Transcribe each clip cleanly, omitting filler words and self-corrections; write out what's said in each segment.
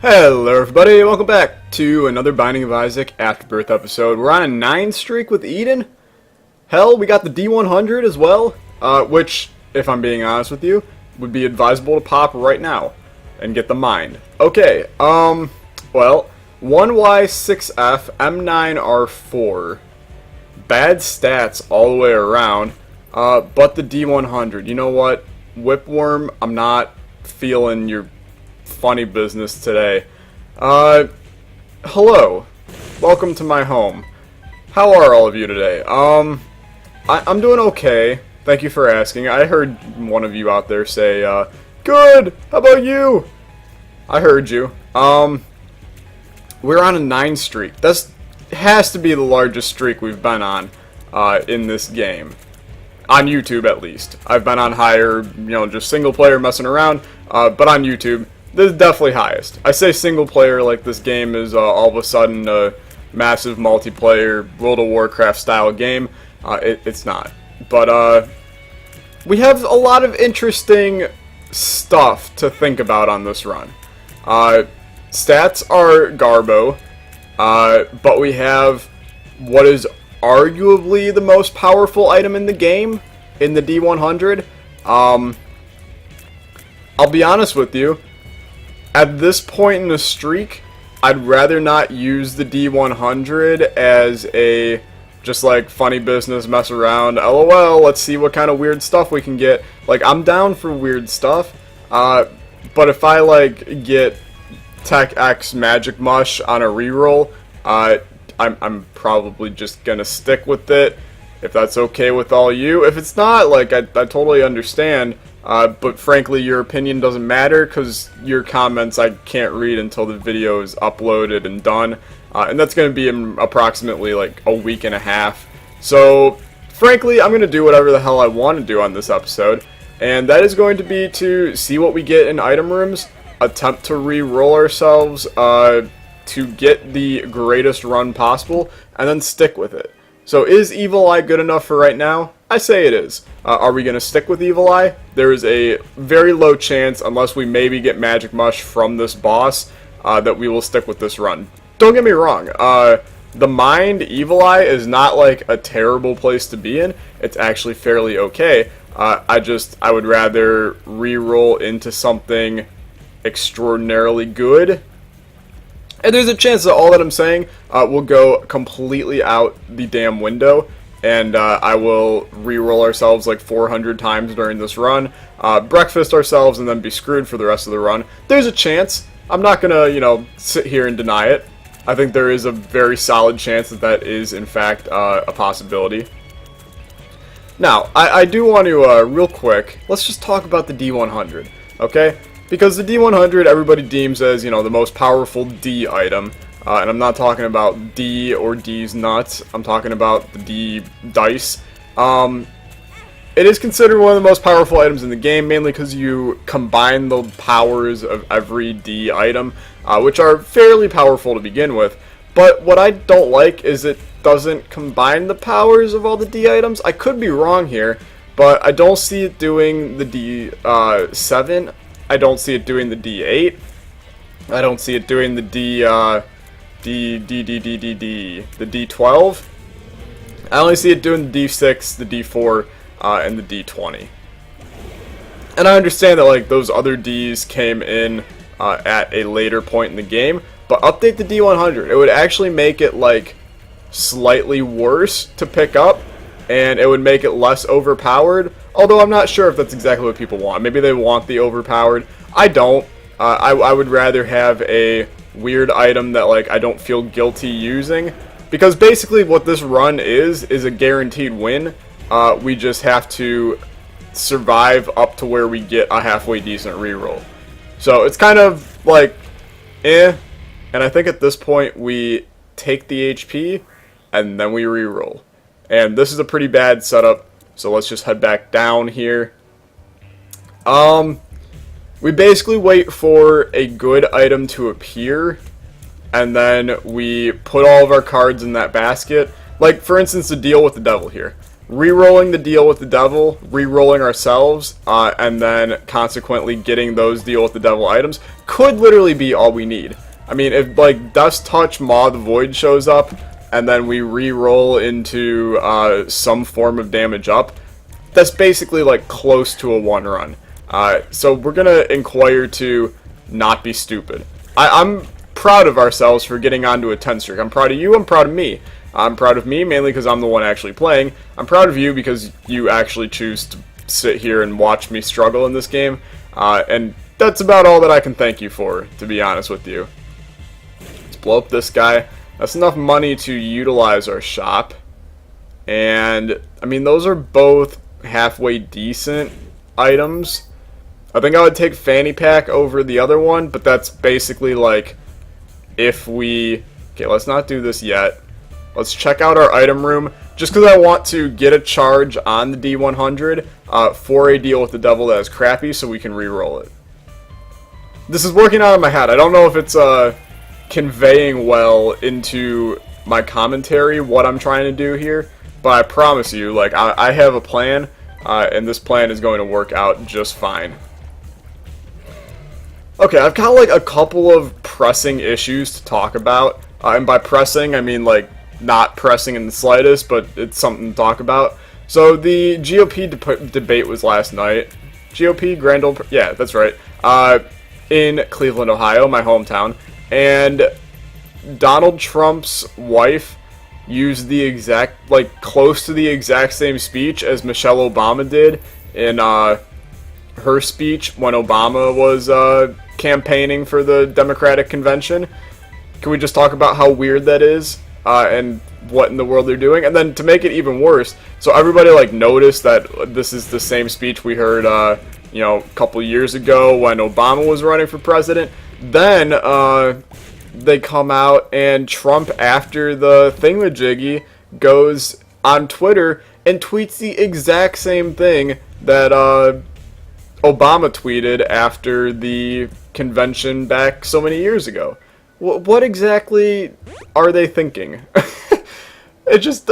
Hello everybody, welcome back to another Binding of Isaac Afterbirth episode. We're on a 9 streak with Eden. Hell, we got the D100 as well, which, if I'm being honest with you, would be advisable to pop right now and get the mind. Okay, well, 1Y6F, M9R4. Bad stats all the way around, but the D100. You know what? Whipworm, I'm not feeling your funny business today. Hello. Welcome to my home. How are all of you today? I'm doing okay. Thank you for asking. I heard one of you out there say, good! How about you? I heard you. We're on a 9 streak. This has to be the largest streak we've been on, in this game. On YouTube, at least. I've been on higher, just single player messing around, but on YouTube, this is definitely highest. I say single player like this game is all of a sudden a massive multiplayer World of Warcraft style game. It's not. But we have a lot of interesting stuff to think about on this run. Stats are Garbo, but we have what is arguably the most powerful item in the game, in the D100. I'll be honest with you. At this point in the streak, I'd rather not use the D100 as a just like funny business, mess around, LOL, let's see what kind of weird stuff we can get. Like, I'm down for weird stuff, but if I like get Tech X Magic Mush on a reroll, I'm probably just gonna stick with it, if that's okay with all you. If it's not, like, I totally understand. But frankly, your opinion doesn't matter, because your comments I can't read until the video is uploaded and done. And that's going to be in approximately like a week and a half. So, frankly, I'm going to do whatever the hell I want to do on this episode. And that is going to be to see what we get in item rooms, attempt to re-roll ourselves to get the greatest run possible, and then stick with it. So is Evil Eye good enough for right now? I say it is. Are we going to stick with Evil Eye? There is a very low chance, unless we maybe get Magic Mush from this boss, that we will stick with this run. Don't get me wrong, the Mind Evil Eye is not like a terrible place to be in. It's actually fairly okay. I would rather re-roll into something extraordinarily good. And there's a chance that all that I'm saying will go completely out the damn window, and I will re-roll ourselves like 400 times during this run, breakfast ourselves, and then be screwed for the rest of the run. There's a chance. I'm not gonna, sit here and deny it. I think there is a very solid chance that that is, in fact, a possibility. Now, I do want to, real quick, let's just talk about the D100, okay? Because the D100 everybody deems as, the most powerful D item. And I'm not talking about D or D's nuts. I'm talking about the D dice. It is considered one of the most powerful items in the game, mainly because you combine the powers of every D item, which are fairly powerful to begin with. But what I don't like is it doesn't combine the powers of all the D items. I could be wrong here, but I don't see it doing the D7. I don't see it doing the D8. I don't see it doing the the D12. I only see it doing the D6, the D4, and the D20. And I understand that like those other Ds came in at a later point in the game, but update the D100. It would actually make it like slightly worse to pick up, and it would make it less overpowered. Although I'm not sure if that's exactly what people want. Maybe they want the overpowered. I don't. I would rather have a weird item that like I don't feel guilty using. Because basically what this run is a guaranteed win. We just have to survive up to where we get a halfway decent reroll. So it's kind of like, And I think at this point we take the HP and then we reroll. And this is a pretty bad setup. So let's just head back down here. We basically wait for a good item to appear, and then we put all of our cards in that basket. Like, for instance, the deal with the devil here. re-rolling the deal with the devil, re-rolling ourselves, and then consequently getting those deal with the devil items could literally be all we need. I mean, if like Death's Touch Maw the Void shows up, and then we re-roll into some form of damage up, that's basically like close to a 1-run. So we're gonna inquire to not be stupid. I'm proud of ourselves for getting onto a 10 streak. I'm proud of you, I'm proud of me. I'm proud of me mainly because I'm the one actually playing. I'm proud of you because you actually choose to sit here and watch me struggle in this game. And that's about all that I can thank you for, to be honest with you. Let's blow up this guy. That's enough money to utilize our shop. And, I mean, those are both halfway decent items. I think I would take Fanny Pack over the other one, but that's basically like if we... Okay, let's not do this yet. Let's check out our item room, just because I want to get a charge on the D100 for a deal with the devil that is crappy, so we can re-roll it. This is working out in my head. I don't know if it's conveying well into my commentary what I'm trying to do here, but I promise you, like, I have a plan, and this plan is going to work out just fine. Okay, I've got like a couple of pressing issues to talk about, and by pressing I mean like not pressing in the slightest, but it's something to talk about. So the GOP debate was last night. GOP, Grand Old... Yeah, that's right. In Cleveland, Ohio, my hometown. And Donald Trump's wife used the exact, like, close to the exact same speech as Michelle Obama did in her speech when Obama was campaigning for the Democratic convention. Can we just talk about how weird that is? And what in the world they're doing? And then to make it even worse, so everybody like noticed that this is the same speech we heard, you know, a couple years ago when Obama was running for president. Then they come out and Trump, after the thingamajiggy, goes on Twitter and tweets the exact same thing that Obama tweeted after the convention back so many years ago. What exactly are they thinking? It just,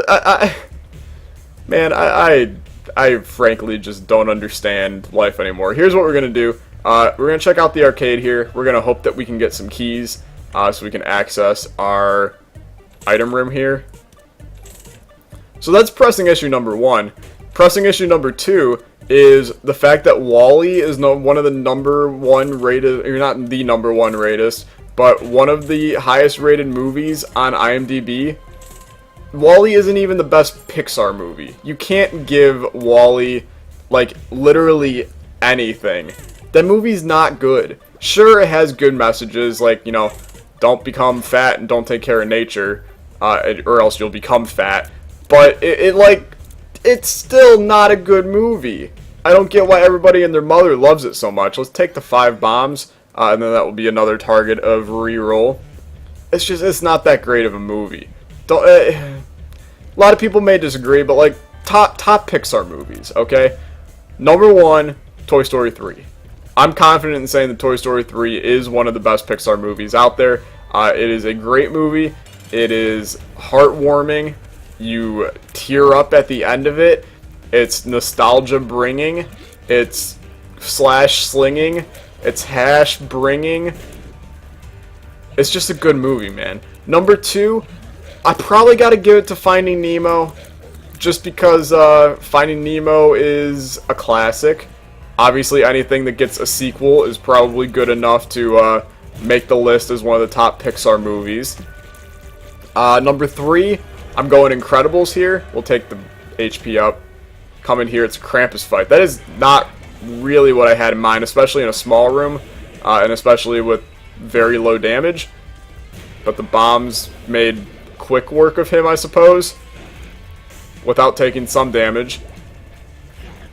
man, I frankly just don't understand life anymore. Here's what we're gonna do. We're gonna check out the arcade here. We're gonna hope that we can get some keys, so we can access our item room here. So that's pressing issue number 1. Pressing issue number 2 is the fact that WALL-E is one of the number 1 rated, or not the number 1 rated, but one of the highest rated movies on IMDb. WALL-E isn't even the best Pixar movie. You can't give WALL-E, like, literally anything. That movie's not good. Sure, it has good messages, like, you know, don't become fat and don't take care of nature, or else you'll become fat. But it's still not a good movie. I don't get why everybody and their mother loves it so much. Let's take the 5 bombs. And then that will be another target of re-roll. It's not that great of a movie. A lot of people may disagree, but like top Pixar movies, okay? Number 1, Toy Story 3. I'm confident in saying that Toy Story 3 is one of the best Pixar movies out there. It is a great movie. It is heartwarming. You tear up at the end of it. It's nostalgia bringing. It's slash slinging. It's hash bringing. It's just a good movie, man. Number 2, I probably got to give it to Finding Nemo, just because Finding Nemo is a classic. Obviously, anything that gets a sequel is probably good enough to make the list as one of the top Pixar movies. Number 3, I'm going Incredibles here. We'll take the HP up. Come in here, it's a Krampus fight. That is not really what I had in mind, especially in a small room, and especially with very low damage. But the bombs made quick work of him, I suppose, without taking some damage.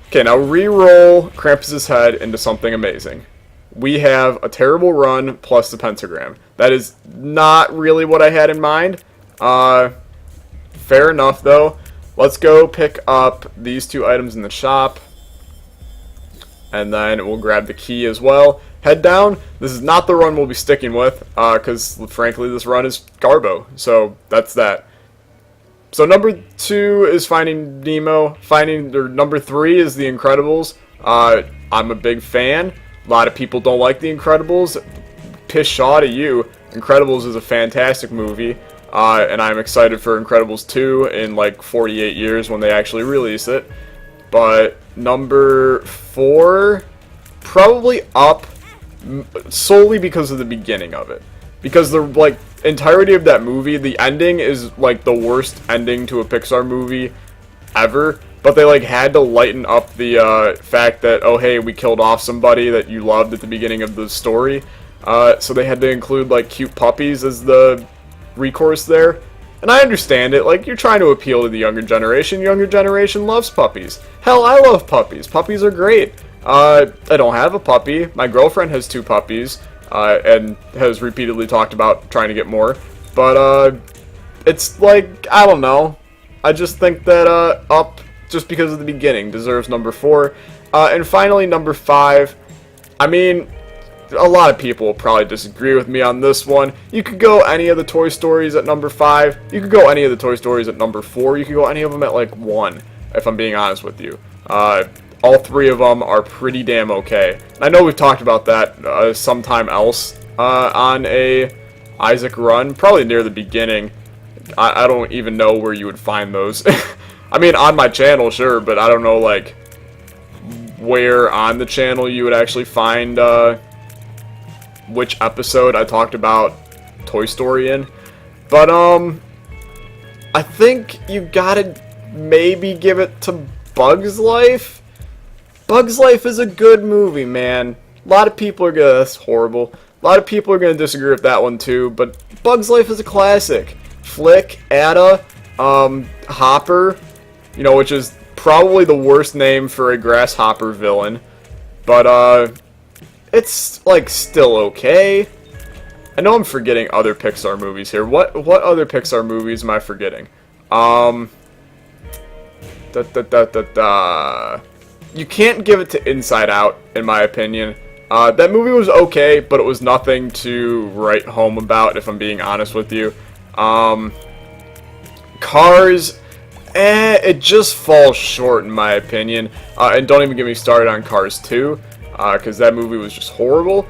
Okay, now re-roll Krampus's head into something amazing. We have a terrible run plus the pentagram. That is not really what I had in mind. Fair enough, though. Let's go pick up these 2 items in the shop. And then we'll grab the key as well. Head down. This is not the run we'll be sticking with, because frankly this run is Garbo. So that's that. So number 2 is Finding Nemo. Number 3 is The Incredibles. I'm a big fan. A lot of people don't like The Incredibles. Piss Shaw to you. Incredibles is a fantastic movie. And I'm excited for Incredibles 2 in like 48 years when they actually release it. But number 4, probably Up, solely because of the beginning of it. Because the like entirety of that movie, the ending is like the worst ending to a Pixar movie ever. But they like had to lighten up the fact that, oh hey, we killed off somebody that you loved at the beginning of the story. So they had to include like cute puppies as the recourse there. And I understand it, like, you're trying to appeal to the younger generation. Younger generation loves puppies. Hell, I love puppies. Puppies are great. I don't have a puppy. My girlfriend has 2 puppies, and has repeatedly talked about trying to get more. But, it's like, I don't know. I just think that, Up, just because of the beginning, deserves number 4. And finally, number 5. I mean, a lot of people will probably disagree with me on this one. You could go any of the Toy Stories at number 5. You could go any of the Toy Stories at number 4. You could go any of them at like 1, if I'm being honest with you. All 3 of them are pretty damn okay. I know we've talked about that sometime else on a Isaac run, probably near the beginning. I don't even know where you would find those. I mean, on my channel, sure, but I don't know like where on the channel you would actually find which episode I talked about Toy Story in. But, I think you gotta maybe give it to Bug's Life. Bug's Life is a good movie, man. A lot of people are gonna, that's horrible. A lot of people are gonna disagree with that one too, but Bug's Life is a classic. Flick, Ada, Hopper, you know, which is probably the worst name for a grasshopper villain. But, it's, like, still okay. I know I'm forgetting other Pixar movies here. What other Pixar movies am I forgetting? You can't give it to Inside Out, in my opinion. That movie was okay, but it was nothing to write home about, if I'm being honest with you. Cars, it just falls short, in my opinion. And don't even get me started on Cars 2. Because that movie was just horrible.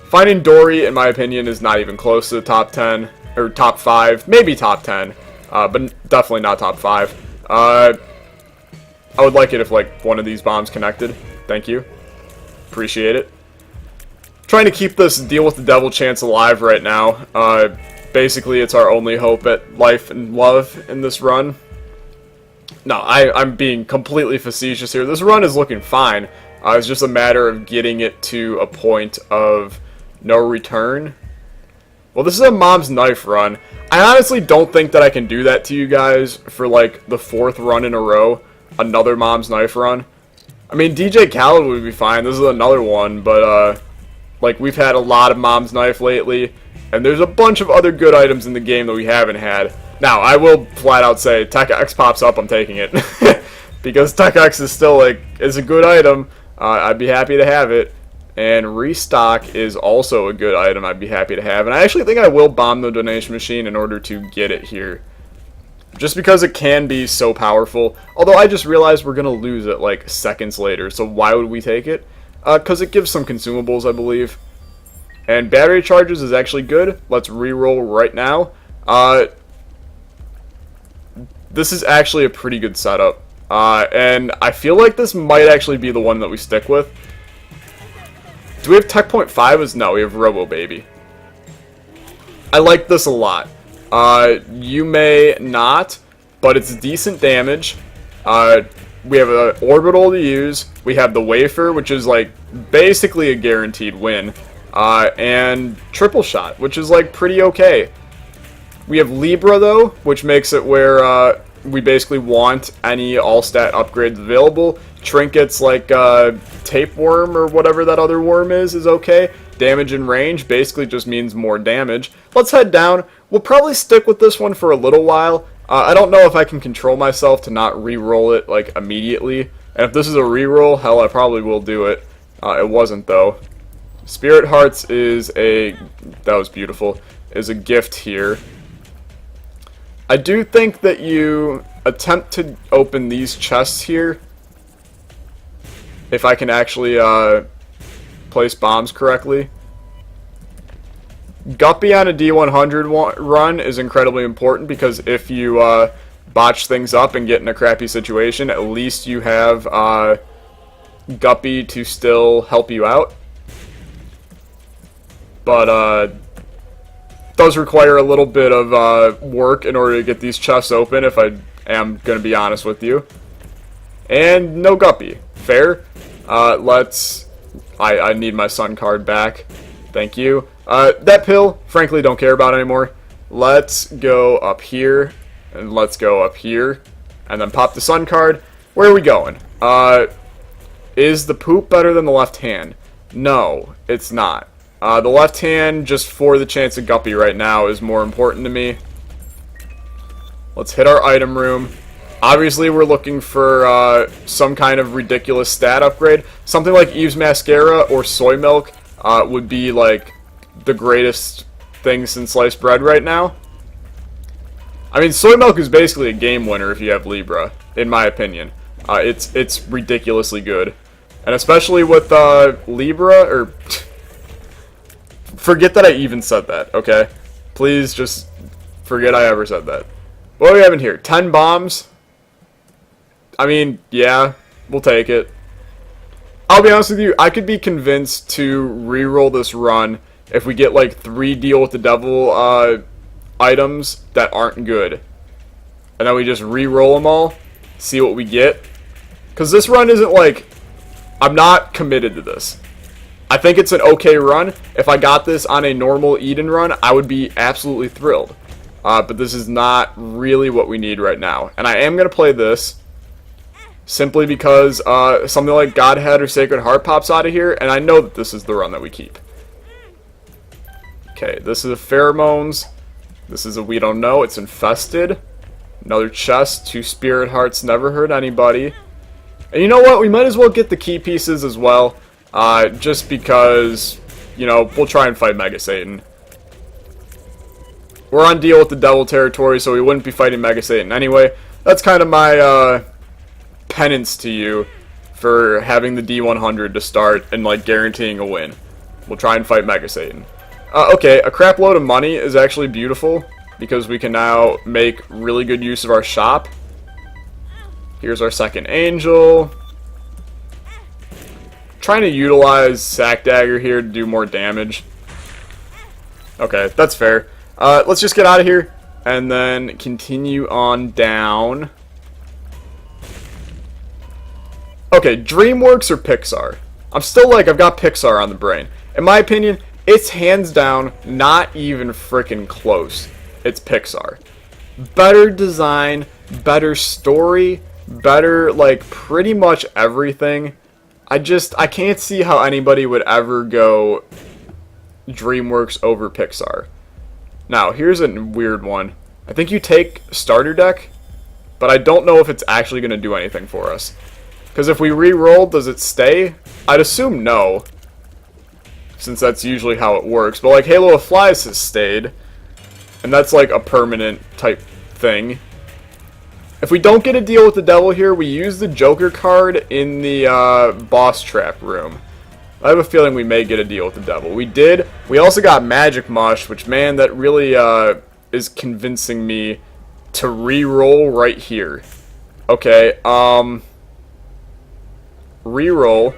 Finding Dory, in my opinion, is not even close to the top 10, or top 5, maybe top 10, but definitely not top 5. I would like it if, like, one of these bombs connected. Thank you. Appreciate it. Trying to keep this Deal with the Devil chance alive right now. Basically, it's our only hope at life and love in this run. No, I'm being completely facetious here. This run is looking fine. It's just a matter of getting it to a point of no return. Well, this is a Mom's Knife run. I honestly don't think that I can do that to you guys for, like, the 4th run in a row. Another Mom's Knife run. I mean, DJ Khaled would be fine. This is another one, but, like, we've had a lot of Mom's Knife lately. And there's a bunch of other good items in the game that we haven't had. Now, I will flat out say, Tech X pops up, I'm taking it. Because Tech X is still, like, is a good item. I'd be happy to have it. And Restock is also a good item I'd be happy to have. And I actually think I will bomb the donation machine in order to get it here. Just because it can be so powerful. Although I just realized we're going to lose it like seconds later. So why would we take it? Because it gives some consumables, I believe. And battery charges is actually good. Let's re-roll right now. This is actually a pretty good setup. And I feel like this might actually be the one that we stick with. Do we have Tech Point 5? No, we have Robo Baby. I like this a lot. You may not, but it's decent damage. We have an Orbital to use. We have the Wafer, which is like basically a guaranteed win. And Triple Shot, which is like pretty okay. We have Libra though, which makes it where we basically want any all-stat upgrades available. Trinkets like Tapeworm or whatever that other worm is okay. Damage and range basically just means more damage. Let's head down. We'll probably stick with this one for a little while. I don't know if I can control myself to not re-roll it like immediately. And if this is a re-roll, hell, I probably will do it. It wasn't though. Spirit Hearts is a, that was beautiful, is a gift here. I do think that you attempt to open these chests here, if I can actually place bombs correctly. Guppy on a D100 run is incredibly important, because if you botch things up and get in a crappy situation, at least you have Guppy to still help you out. But does require a little bit of work in order to get these chests open, if I am going to be honest with you. And no Guppy. Fair. I need my sun card back. Thank you. That pill, frankly, don't care about anymore. Let's go up here, and let's go up here, and then pop the sun card. Where are we going? Is the poop better than the left hand? No, it's not. The left hand, just for the chance of Guppy right now, is more important to me. Let's hit our item room. Obviously, we're looking for some kind of ridiculous stat upgrade. Something like Eve's Mascara or Soy Milk would be like the greatest thing since sliced bread right now. I mean, Soy Milk is basically a game winner if you have Libra, in my opinion. It's ridiculously good. And especially with Libra, or... Forget that I even said that, okay? Please just forget I ever said that. What do we have in here? 10 bombs? I mean, yeah, we'll take it. I'll be honest with you, I could be convinced to re-roll this run if we get like 3 Deal with the Devil items that aren't good. And then we just re-roll them all, see what we get. Because this run isn't like... I'm not committed to this. I think it's an okay run. If I got this on a normal Eden run, I would be absolutely thrilled. But this is not really what we need right now. And I am going to play this simply because something like Godhead or Sacred Heart pops out of here, and I know that this is the run that we keep. Okay, this is a Pheromones. This is a We Don't Know. It's infested. Another chest. 2 Spirit Hearts. Never hurt anybody. And you know what? We might as well get the key pieces as well. Just because, you know, we'll try and fight Mega Satan. We're on Deal with the Devil territory, so we wouldn't be fighting Mega Satan anyway. That's kind of my penance to you for having the D100 to start and like guaranteeing a win. We'll try and fight Mega Satan. Okay, a crap load of money is actually beautiful because we can now make really good use of our shop. Here's our second angel. Trying to utilize Sack Dagger here to do more damage. Okay, that's fair. Let's just get out of here and then continue on down. Okay, DreamWorks or Pixar? I'm still like, I've got Pixar on the brain. In my opinion, it's hands down not even freaking close. It's Pixar. Better design, better story, better like pretty much everything. I can't see how anybody would ever go DreamWorks over Pixar. Now, here's a weird one. I think you take Starter Deck, but I don't know if it's actually going to do anything for us. Because if we re-roll, does it stay? I'd assume no, since that's usually how it works. But like Halo of Flies has stayed, and that's like a permanent type thing. If we don't get a Deal with the Devil here, we use the Joker card in the boss trap room. I have a feeling we may get a Deal with the Devil. We did. We also got Magic Mush, which, man, that really is convincing me to re-roll right here. Okay, re-roll.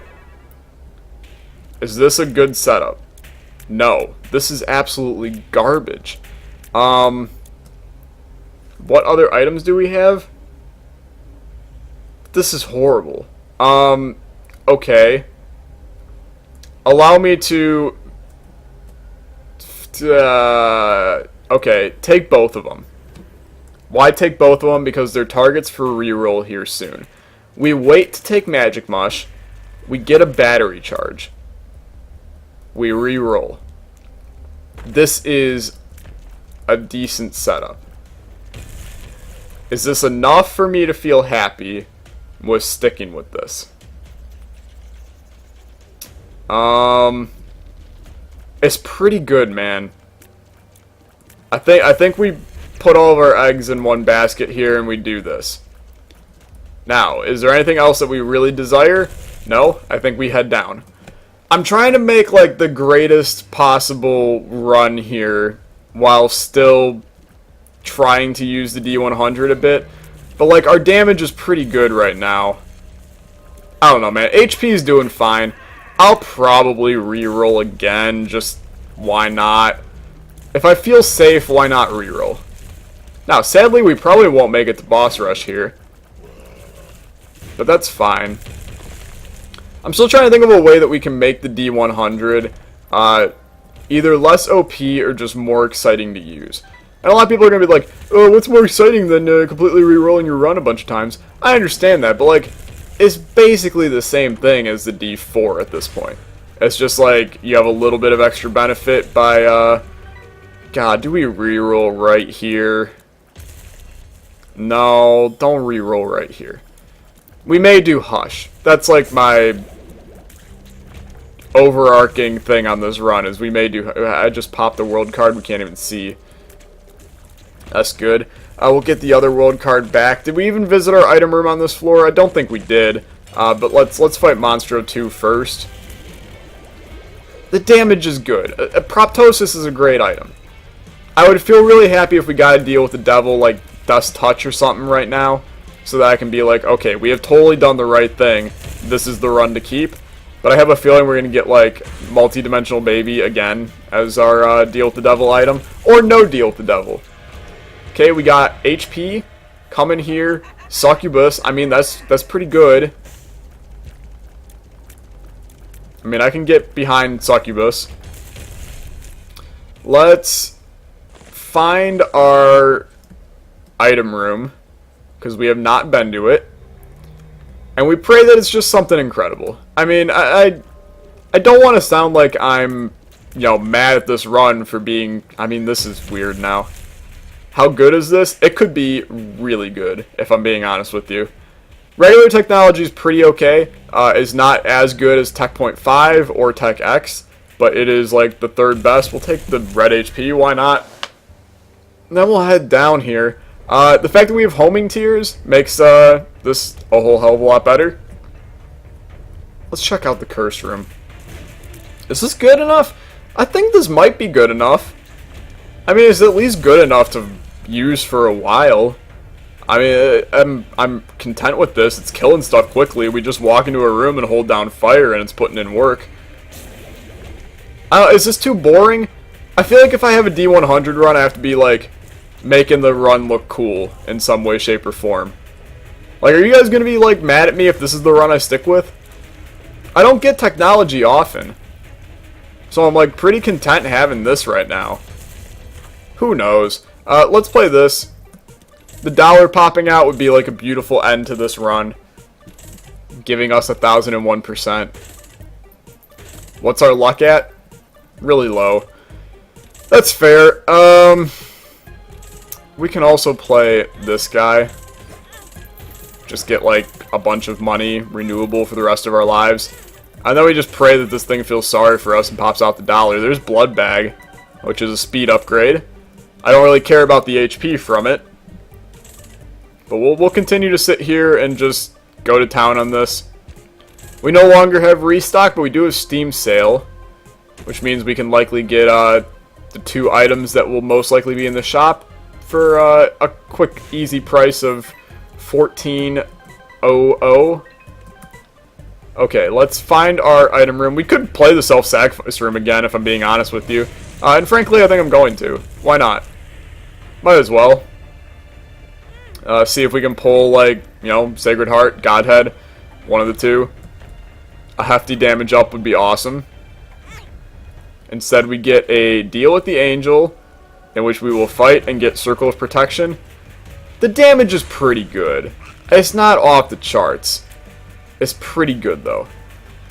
Is this a good setup? No. This is absolutely garbage. What other items do we have? This is horrible. Okay. Allow me to... okay, take both of them. Why take both of them? Because they're targets for reroll here soon. We wait to take Magic Mush. We get a battery charge. We reroll. This is a decent setup. Is this enough for me to feel happy with sticking with this? It's pretty good, man. I think we put all of our eggs in one basket here and we do this. Now, is there anything else that we really desire? No, I think we head down. I'm trying to make like the greatest possible run here while still trying to use the D100 a bit. But like our damage is pretty good right now. I don't know, man. HP is doing fine. I'll probably reroll again, just why not? If I feel safe, why not reroll? Now, sadly, we probably won't make it to boss rush here. But that's fine. I'm still trying to think of a way that we can make the D100 either less OP or just more exciting to use. And a lot of people are going to be like, oh, what's more exciting than completely re-rolling your run a bunch of times? I understand that, but like, it's basically the same thing as the D4 at this point. It's just like, you have a little bit of extra benefit by, God, do we re-roll right here? No, don't re-roll right here. We may do Hush. That's like my overarching thing on this run, is we may do... I just popped the world card, we can't even see. That's good. We'll get the other world card back. Did we even visit our item room on this floor? I don't think we did. But let's fight Monstro 2 first. The damage is good. Proptosis is a great item. I would feel really happy if we got to deal with the devil like Dust Touch or something right now, so that I can be like, okay, we have totally done the right thing. This is the run to keep. But I have a feeling we're going to get like Multi-Dimensional Baby again as our deal with the devil item, or no deal with the devil. Okay, we got HP coming here. Succubus, I mean, that's pretty good. I mean, I can get behind Succubus. Let's find our item room, because we have not been to it. And we pray that it's just something incredible. I mean, I don't want to sound like I'm, you know, mad at this run for being... I mean, this is weird now. How good is this? It could be really good, if I'm being honest with you. Regular technology is pretty okay. It's not as good as Tech Point 5 or Tech X, but it is like the third best. We'll take the red HP, why not? And then we'll head down here. The fact that we have homing tiers makes this a whole hell of a lot better. Let's check out the curse room. Is this good enough? I think this might be good enough. I mean, it's at least good enough to use for a while. I mean, I'm content with this. It's killing stuff quickly. We just walk into a room and hold down fire, and it's putting in work. Is this too boring? I feel like if I have a D100 run, I have to be like making the run look cool in some way, shape, or form. Like, are you guys gonna be like mad at me if this is the run I stick with? I don't get technology often, so I'm like pretty content having this right now. Who knows? Let's play this. The dollar popping out would be like a beautiful end to this run, giving us 1001%. What's our luck at? Really low. That's fair. We can also play this guy. Just get like a bunch of money renewable for the rest of our lives. And then we just pray that this thing feels sorry for us and pops out the dollar. There's Blood Bag, which is a speed upgrade. I don't really care about the HP from it. But we'll continue to sit here and just go to town on this. We no longer have restock, but we do have Steam Sale, which means we can likely get the 2 items that will most likely be in the shop for a quick, easy price of $14.00. Okay, let's find our item room. We could play the self-sacrifice room again, if I'm being honest with you. And frankly, I think I'm going to. Why not? Might as well. See if we can pull, like, you know, Sacred Heart, Godhead, one of the 2. A hefty damage up would be awesome. Instead, we get a deal with the Angel, in which we will fight and get Circle of Protection. The damage is pretty good. It's not off the charts. It's pretty good, though.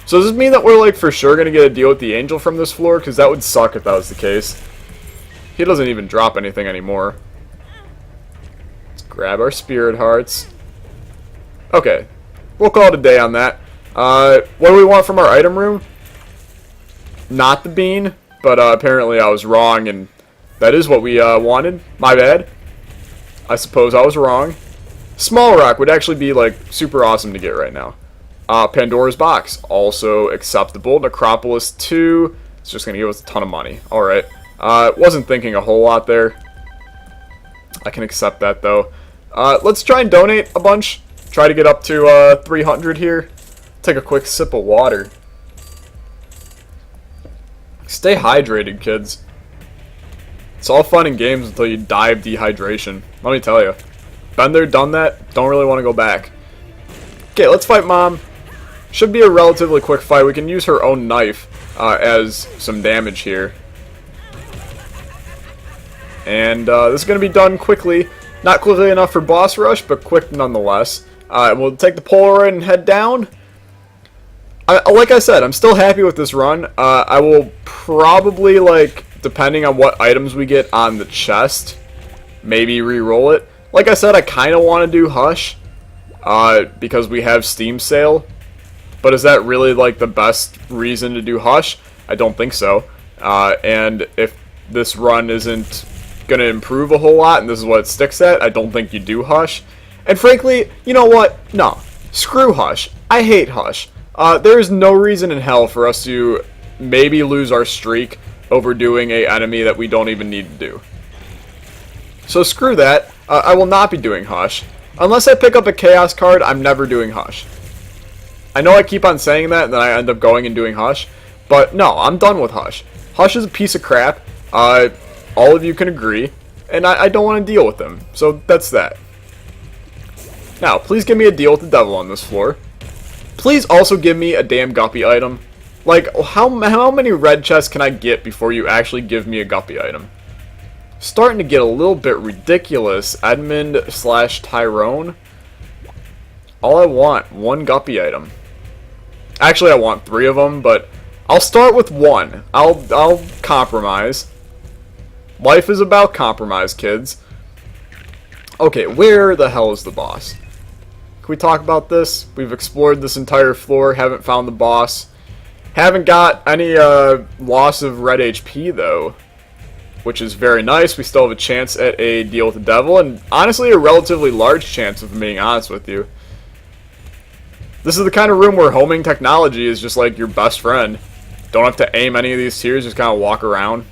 So does this mean that we're, like, for sure going to get a deal with the Angel from this floor? Because that would suck if that was the case. He doesn't even drop anything anymore. Let's grab our Spirit Hearts. Okay. We'll call it a day on that. What do we want from our item room? Not the bean, but apparently I was wrong, and that is what we wanted. My bad. I suppose I was wrong. Small rock would actually be, like, super awesome to get right now. Pandora's box, also acceptable. Necropolis 2, it's just going to give us a ton of money. Alright. Wasn't thinking a whole lot there. I can accept that, though. Let's try and donate a bunch. Try to get up to 300 here. Take a quick sip of water. Stay hydrated, kids. It's all fun and games until you die of dehydration. Let me tell you. Been there, done that. Don't really want to go back. Okay, let's fight Mom. Should be a relatively quick fight. We can use her own knife as some damage here. And this is going to be done quickly. Not quickly enough for boss rush, but quick nonetheless. We'll take the Polaroid and head down. Like I said, I'm still happy with this run. I will probably, like, depending on what items we get on the chest, maybe re-roll it. Like I said, I kind of want to do Hush, because we have Steam sale. But is that really, like, the best reason to do Hush? I don't think so. And if this run isn't going to improve a whole lot, and this is what it sticks at, I don't think you do Hush. And frankly, you know what? No. Screw Hush. I hate Hush. There is no reason in hell for us to maybe lose our streak over doing a enemy that we don't even need to do. So screw that. I will not be doing Hush. Unless I pick up a Chaos card, I'm never doing Hush. I know I keep on saying that, and then I end up going and doing Hush. But no, I'm done with Hush. Hush is a piece of crap. All of you can agree. And I don't want to deal with them. So that's that. Now, please give me a deal with the devil on this floor. Please also give me a damn guppy item. Like, how many red chests can I get before you actually give me a guppy item? Starting to get a little bit ridiculous. Edmund/Tyrone. All I want, one guppy item. Actually, I want 3 of them, but I'll start with 1. I'll compromise. Life is about compromise, kids. Okay, where the hell is the boss? Can we talk about this? We've explored this entire floor, haven't found the boss. Haven't got any loss of red HP, though, which is very nice. We still have a chance at a deal with the devil, and honestly, a relatively large chance, if I'm being honest with you. This is the kind of room where homing technology is just like your best friend. Don't have to aim any of these tiers, just kind of walk around.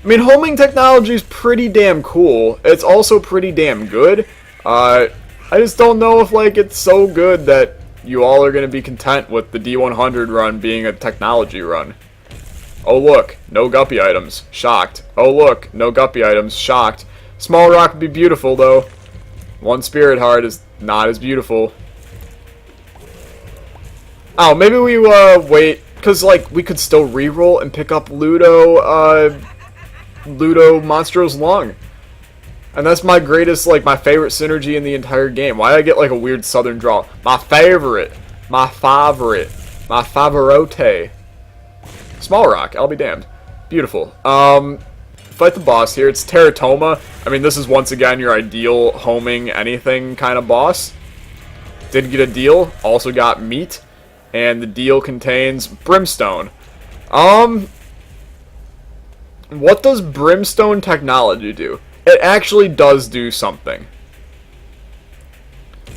I mean, homing technology is pretty damn cool. It's also pretty damn good. I just don't know if, like, it's so good that you all are going to be content with the D100 run being a technology run. Oh look, no guppy items. Shocked. Oh look, no guppy items. Shocked. Small rock would be beautiful, though. 1 spirit heart is not as beautiful. Oh, maybe we wait, because, like, we could still reroll and pick up Ludo Monstro's Lung. And that's my greatest, like, my favorite synergy in the entire game. Why did I get, like, a weird southern drawl? My favorite. My favorite. My favorite. Small rock, I'll be damned. Beautiful. Fight the boss here. It's Teratoma. I mean, this is once again your ideal homing anything kind of boss. Did get a deal. Also got meat. And the deal contains brimstone. What does brimstone technology do? It actually does do something.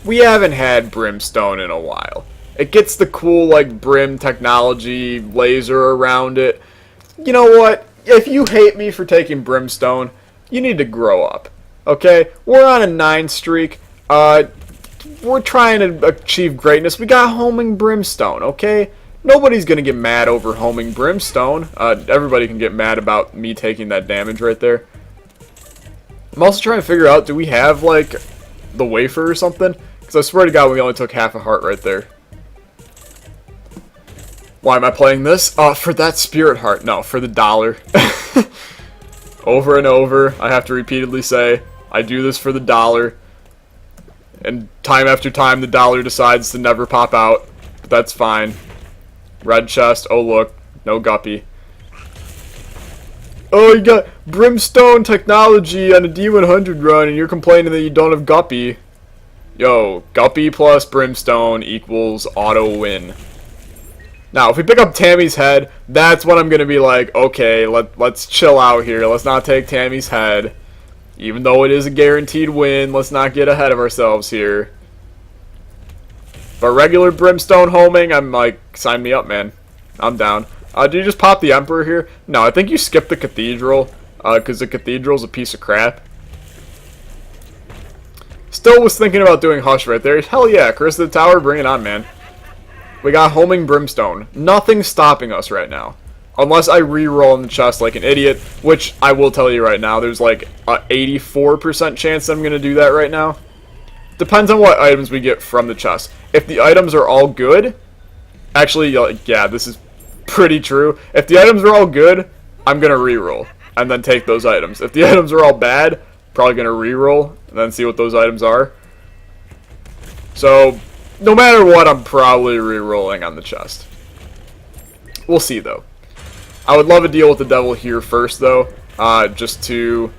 We haven't had brimstone in a while. It gets the cool, like, brim technology laser around it. You know what? If you hate me for taking brimstone, you need to grow up. Okay? We're on a 9 streak. We're trying to achieve greatness. We got homing brimstone, okay? Nobody's gonna get mad over homing brimstone. Everybody can get mad about me taking that damage right there. I'm also trying to figure out, do we have, like, the wafer or something? Because I swear to God, we only took half a heart right there. Why am I playing this? For that spirit heart. No, for the dollar. Over and over, I have to repeatedly say, I do this for the dollar. And time after time, the dollar decides to never pop out. But that's fine. Red chest. Oh, look. No guppy. Oh, you got brimstone technology on a D100 run, and you're complaining that you don't have guppy. Yo, guppy plus brimstone equals auto win. Now, if we pick up Tammy's head, that's when I'm going to be like, okay, let's chill out here. Let's not take Tammy's head. Even though it is a guaranteed win, let's not get ahead of ourselves here. But regular brimstone homing, I'm like, sign me up, man. I'm down. Did you just pop the Emperor here? No, I think you skipped the Cathedral, because the Cathedral's a piece of crap. Still was thinking about doing Hush right there. Hell yeah, Curse of the Tower, bring it on, man. We got homing brimstone. Nothing's stopping us right now. Unless I re-roll in the chest like an idiot, which I will tell you right now, there's like a 84% chance I'm going to do that right now. Depends on what items we get from the chest. If the items are all good, actually, yeah, this is pretty true. If the items are all good, I'm going to re-roll and then take those items. If the items are all bad, probably going to re-roll and then see what those items are. So, no matter what, I'm probably re-rolling on the chest. We'll see, though. I would love a deal with the devil here first, though, just to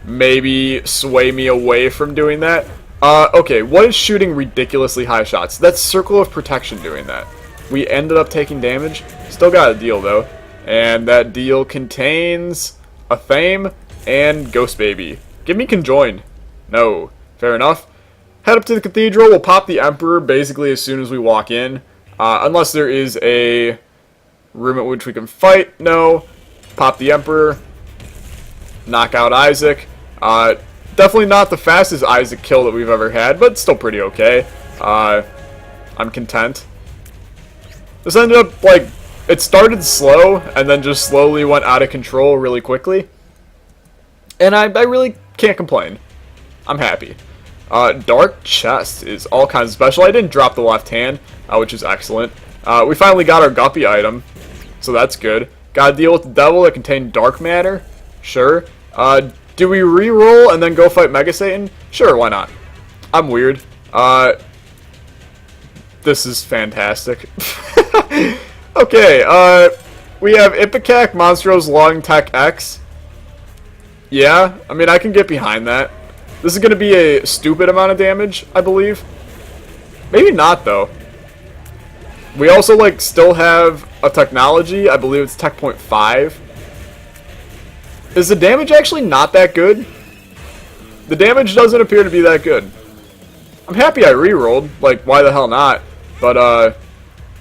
maybe sway me away from doing that. Okay, what is shooting ridiculously high shots? That's Circle of Protection doing that. We ended up taking damage. Still got a deal, though. And that deal contains a Thame and Ghost Baby. Give me Conjoined. No. Fair enough. Head up to the Cathedral. We'll pop the Emperor basically as soon as we walk in. Unless there is a room at which we can fight. No. Pop the Emperor. Knock out Isaac. Definitely not the fastest Isaac kill that we've ever had, but still pretty okay. I'm content. This ended up, like, it started slow, and then just slowly went out of control really quickly. And I really can't complain. I'm happy. Dark Chest is all kinds of special. I didn't drop the left hand, which is excellent. We finally got our Guppy item, so that's good. Got a deal with the devil that contained dark matter? Sure. Do we re-roll and then go fight Mega Satan? Sure, why not? I'm weird. This is fantastic. Okay, we have Ipecac, Monstros, Long Tech X. Yeah, I mean, I can get behind that. This is going to be a stupid amount of damage, I believe. Maybe not, though. We also, like, still have a technology. I believe it's Tech Point 5. Is the damage actually not that good? The damage doesn't appear to be that good. I'm happy I re-rolled. Like, why the hell not? But,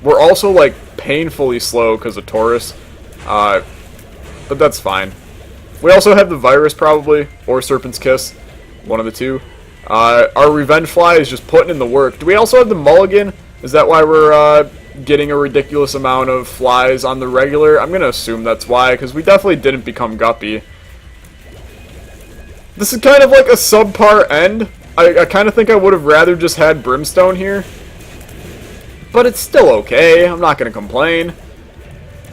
we're also, like, painfully slow because of Taurus. But that's fine. We also have the Virus, probably, or Serpent's Kiss. One of the two. Our Revenge Fly is just putting in the work. Do we also have the Mulligan? Is that why we're, getting a ridiculous amount of flies on the regular? I'm gonna assume that's why, because we definitely didn't become Guppy. This is kind of like a subpar end. I kind of think I would have rather just had Brimstone here. But it's still okay. I'm not gonna complain.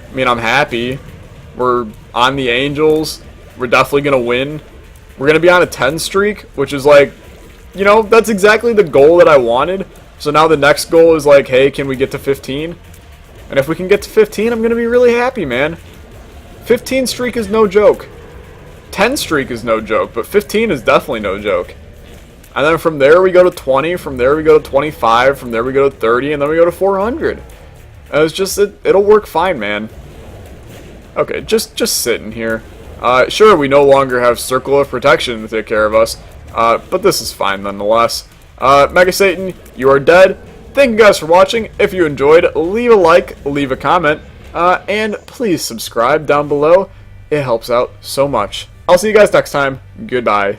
I mean, I'm happy. We're on the Angels. We're definitely gonna win. We're gonna be on a 10 streak, which is like, you know, that's exactly the goal that I wanted. So now the next goal is like, hey, can we get to 15? And if we can get to 15, I'm going to be really happy, man. 15 streak is no joke. 10 streak is no joke, but 15 is definitely no joke. And then from there we go to 20, from there we go to 25, from there we go to 30, and then we go to 400. And it's just, it'll work fine, man. Okay, just sitting here. Sure, we no longer have Circle of Protection to take care of us, but this is fine nonetheless. Mega Satan, you are dead. Thank you guys for watching. If you enjoyed, leave a like, leave a comment, and please subscribe down below. It helps out so much. I'll see you guys next time. Goodbye.